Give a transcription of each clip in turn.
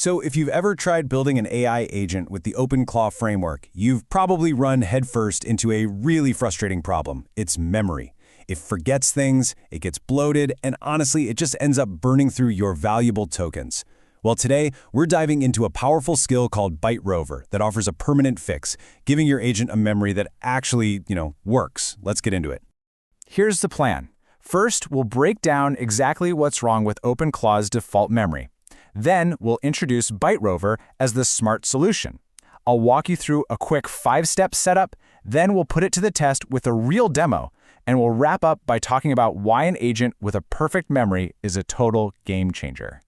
So if you've ever tried building an AI agent with the OpenClaw framework, you've probably run headfirst into a really frustrating problem. It's memory. It forgets things, it gets bloated, and honestly, it just ends up burning through your valuable tokens. Well, today, we're diving into a powerful skill called Byte Rover that offers a permanent fix, giving your agent a memory that actually, works. Let's get into it. Here's the plan. First, we'll break down exactly what's wrong with OpenClaw's default memory. Then, we'll introduce Byte Rover as the smart solution. I'll walk you through a quick 5-step setup, then we'll put it to the test with a real demo, and we'll wrap up by talking about why an agent with a perfect memory is a total game changer.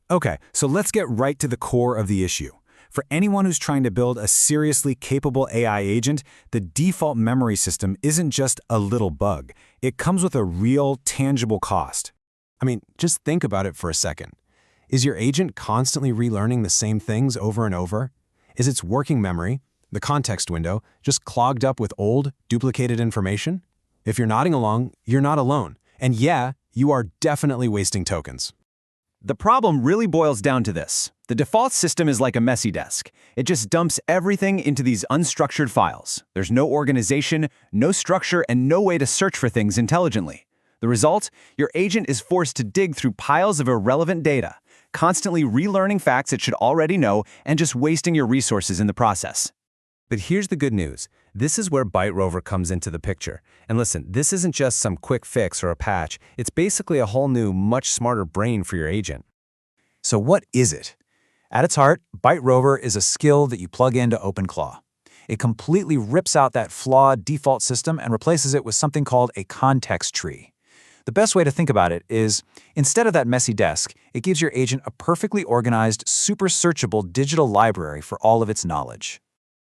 Okay, so let's get right to the core of the issue. For anyone who's trying to build a seriously capable AI agent, the default memory system isn't just a little bug. It comes with a real, tangible cost. I mean, just think about it for a second. Is your agent constantly relearning the same things over and over? Is its working memory, the context window, just clogged up with old, duplicated information? If you're nodding along, you're not alone. And yeah, you are definitely wasting tokens. The problem really boils down to this. The default system is like a messy desk. It just dumps everything into these unstructured files. There's no organization, no structure, and no way to search for things intelligently. The result? Your agent is forced to dig through piles of irrelevant data, constantly relearning facts it should already know and just wasting your resources in the process. But here's the good news. This is where Byte Rover comes into the picture. And listen, this isn't just some quick fix or a patch. It's basically a whole new, much smarter brain for your agent. So what is it? At its heart, Byte Rover is a skill that you plug into OpenClaw. It completely rips out that flawed default system and replaces it with something called a context tree. The best way to think about it is, instead of that messy desk, it gives your agent a perfectly organized, super searchable digital library for all of its knowledge.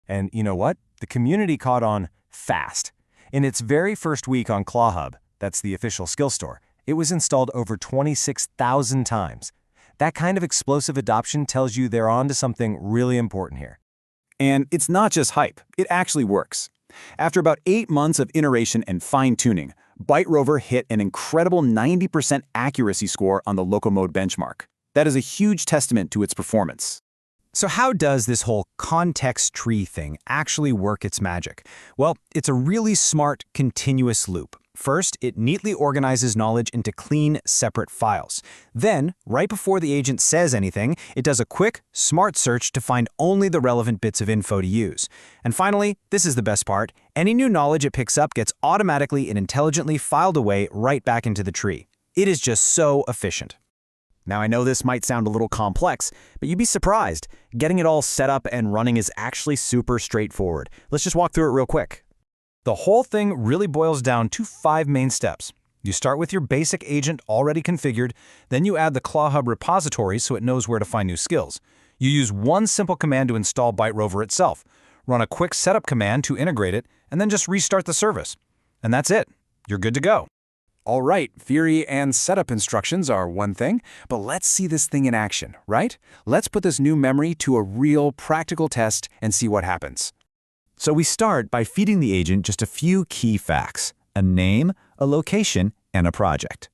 And you know what? The community caught on fast. In its very first week on ClawHub, that's the official skill store, it was installed over 26,000 times. That kind of explosive adoption tells you they're onto something really important here. And it's not just hype, it actually works. After about 8 months of iteration and fine-tuning, Byte Rover hit an incredible 90% accuracy score on the local mode benchmark. That is a huge testament to its performance. So how does this whole context tree thing actually work its magic? Well, it's a really smart, continuous loop. First, it neatly organizes knowledge into clean, separate files. Then, right before the agent says anything, it does a quick, smart search to find only the relevant bits of info to use. And finally, this is the best part, any new knowledge it picks up gets automatically and intelligently filed away right back into the tree. It is just so efficient. Now, I know this might sound a little complex, but you'd be surprised. Getting it all set up and running is actually super straightforward. Let's just walk through it real quick. The whole thing really boils down to 5 main steps. You start with your basic agent already configured, then you add the ClawHub repository so it knows where to find new skills. You use one simple command to install Byte Rover itself, run a quick setup command to integrate it, and then just restart the service. And that's it. You're good to go. All right, theory and setup instructions are one thing, but let's see this thing in action, right? Let's put this new memory to a real practical test and see what happens. So we start by feeding the agent just a few key facts: a name, a location, and a project.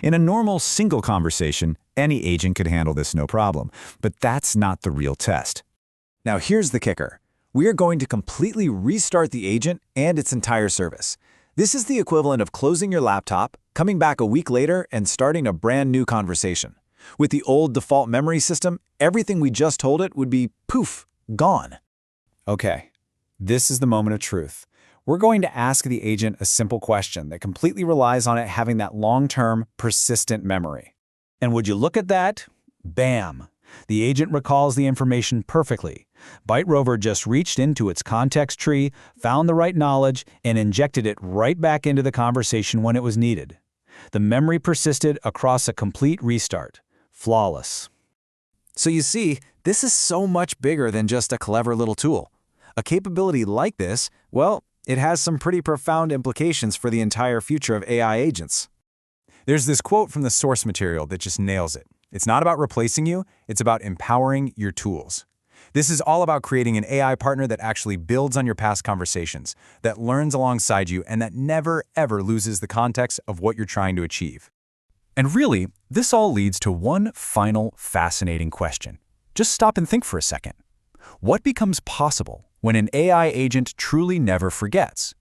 In a normal single conversation, any agent could handle this no problem, but that's not the real test. Now here's the kicker. We are going to completely restart the agent and its entire service. This is the equivalent of closing your laptop, coming back a week later, and starting a brand new conversation. With the old default memory system, everything we just told it would be, poof, gone. Okay, this is the moment of truth. We're going to ask the agent a simple question that completely relies on it having that long-term, persistent memory. And would you look at that? Bam! The agent recalls the information perfectly. Byte Rover just reached into its context tree, found the right knowledge, and injected it right back into the conversation when it was needed. The memory persisted across a complete restart. Flawless. So you see, this is so much bigger than just a clever little tool. A capability like this, well, it has some pretty profound implications for the entire future of AI agents. There's this quote from the source material that just nails it. It's not about replacing you, it's about empowering your tools. This is all about creating an AI partner that actually builds on your past conversations, that learns alongside you, and that never, ever loses the context of what you're trying to achieve. And really, this all leads to one final fascinating question. Just stop and think for a second. What becomes possible when an AI agent truly never forgets?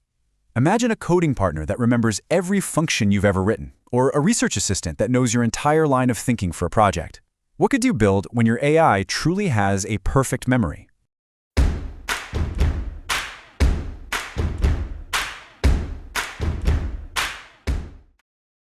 Imagine a coding partner that remembers every function you've ever written, or a research assistant that knows your entire line of thinking for a project. What could you build when your AI truly has a perfect memory?